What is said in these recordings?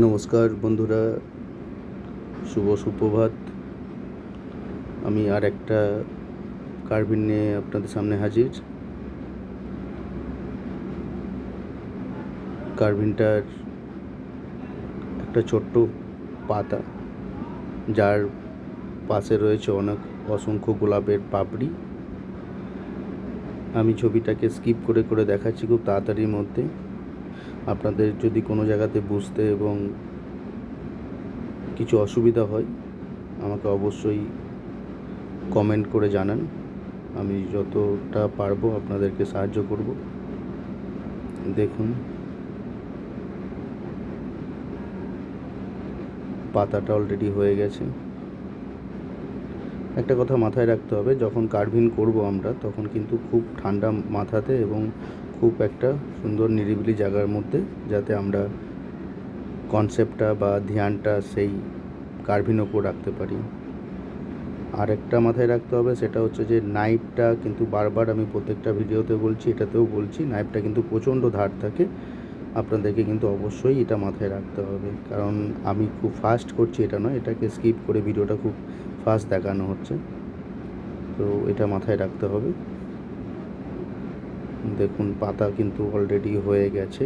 নমস্কার বন্ধুরা, শুভ সুপ্রভাত। আমি আর একটা কার্ভিন নিয়ে আপনাদের সামনে হাজির। কার্ভিনটার একটা ছোট্ট পাতা, যার পাশে রয়েছে অসংখ্য গোলাপের পাপড়ি। আমি ছবিটাকে স্কিপ করে করে দেখাচ্ছি খুব তাড়াতাড়ির মধ্যে। আপনাদের যদি কোনো জায়গাতে বুঝতে এবং কিছু অসুবিধা হয় আমাকে অবশ্যই কমেন্ট করে জানান। আমি যতটা পারবো আপনাদেরকে সাহায্য করব। দেখুন, পাতাটা অলরেডি হয়ে গেছে। একটা কথা মাথায় রাখতে হবে, যখন কার্ভিং করব আমরা তখন কিন্তু খুব ঠান্ডা মাথাতে এবং খুব একটা সুন্দর নিরিবিলি জায়গার মধ্যে, যাতে আমরা কনসেপ্টটা বা ধ্যানটা সেই কার্ভিং ওপর রাখতে পারি। আর একটা মাথায় রাখতে হবে, সেটা হচ্ছে যে নাইফটা কিন্তু বারবার আমি প্রত্যেকটা ভিডিওতে বলছি, এটাতেও বলছি, নাইফটা কিন্তু প্রচণ্ড ধার থাকে। আপনাদেরকে কিন্তু অবশ্যই এটা মাথায় রাখতে হবে, কারণ আমি খুব ফাস্ট করছি এটা নয়, এটাকে স্কিপ করে ভিডিওটা খুব ফাস্ট দেখানো হচ্ছে, তো এটা মাথায় রাখতে হবে। দেখুন, পাতা কিন্তু অলরেডি হয়ে গেছে।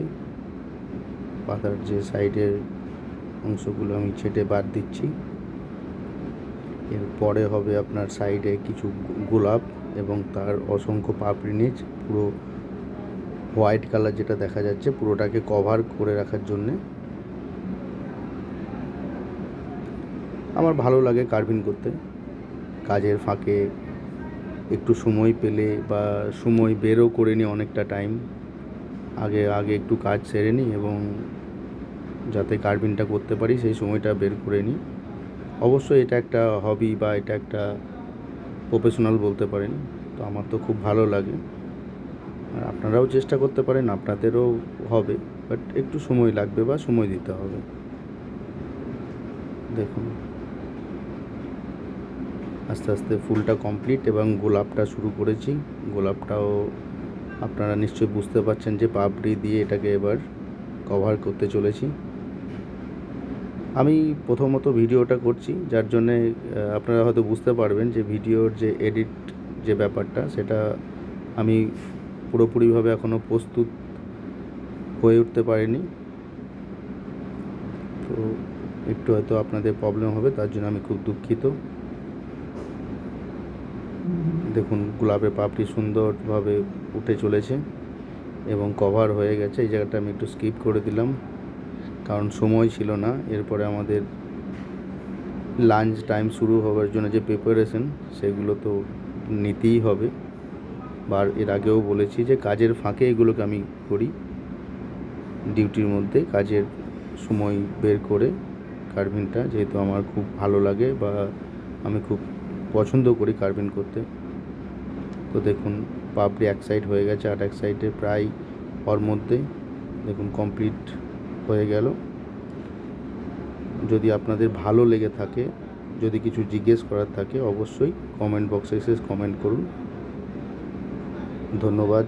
পাতার যে সাইডের অংশগুলো আমি ছেটে বাদ দিচ্ছি। এরপরে হবে আপনার সাইডে কিছু গোলাপ এবং তার অসংখ্য পাপড়ি নিচ, পুরো হোয়াইট কালার যেটা দেখা যাচ্ছে, পুরোটাকে কভার করে রাখার জন্যে। আমার ভালো লাগে কার্ভিং করতে। কাজের ফাঁকে একটু সময় পেলে বা সময় বেরও করে নিই, অনেকটা টাইম আগে একটু কাজ সেরে নিই এবং যাতে কার্ভিংটা করতে পারি সেই সময়টা বের করে নিই। অবশ্যই এটা একটা হবি বা এটা একটা প্রফেশনাল বলতে পারেন। তো আমার তো খুব ভালো লাগে, আর আপনারাও চেষ্টা করতে পারেন, আপনাদেরও হবে, বাট একটু সময় লাগবে বা সময় দিতে হবে। দেখুন, আস্তে আস্তে ফুলটা কমপ্লিট এবং গোলাপটা শুরু করেছি। গোলাপটাও আপনারা নিশ্চয়ই বুঝতে পারছেন যে পাপড়ি দিয়ে এটাকে এবার কভার করতে চলেছি। আমি প্রথমত ভিডিওটা করছি, যার জন্যে আপনারা হয়তো বুঝতে পারবেন যে ভিডিওর যে এডিট যে ব্যাপারটা, সেটা আমি পুরোপুরিভাবে এখনও প্রস্তুত হয়ে উঠতে পারিনি। তো একটু হয়তো আপনাদের প্রবলেম হবে, তার জন্য আমি খুব দুঃখিত। দেখুন, গোলাপের পাপড়ি সুন্দরভাবে উঠে চলেছে এবং কভার হয়ে গেছে। এই জায়গাটা আমি একটু স্কিপ করে দিলাম, কারণ সময় ছিল না। এরপরে আমাদের লাঞ্চ টাইম শুরু হওয়ার জন্য যে প্রিপারেশন, সেগুলো তো নিতেই হবে। বা এর আগেও বলেছি যে কাজের ফাঁকে এগুলোকে আমি করি, ডিউটির মধ্যে কাজের সময় বের করে কার্ভিংটা, যেহেতু আমার খুব ভালো লাগে বা আমি খুব পছন্দ করি কার্ভিং করতে। তো দেখুন, পাপড়ি এক সাইড হয়ে গেছে, আর এক সাইডে প্রায় ওর মধ্যে দেখুন কমপ্লিট হয়ে গেল। যদি আপনাদের ভালো লেগে থাকে, যদি কিছু জিজ্ঞেস করার থাকে, অবশ্যই কমেন্ট বক্সে এসে কমেন্ট করুন। ধন্যবাদ।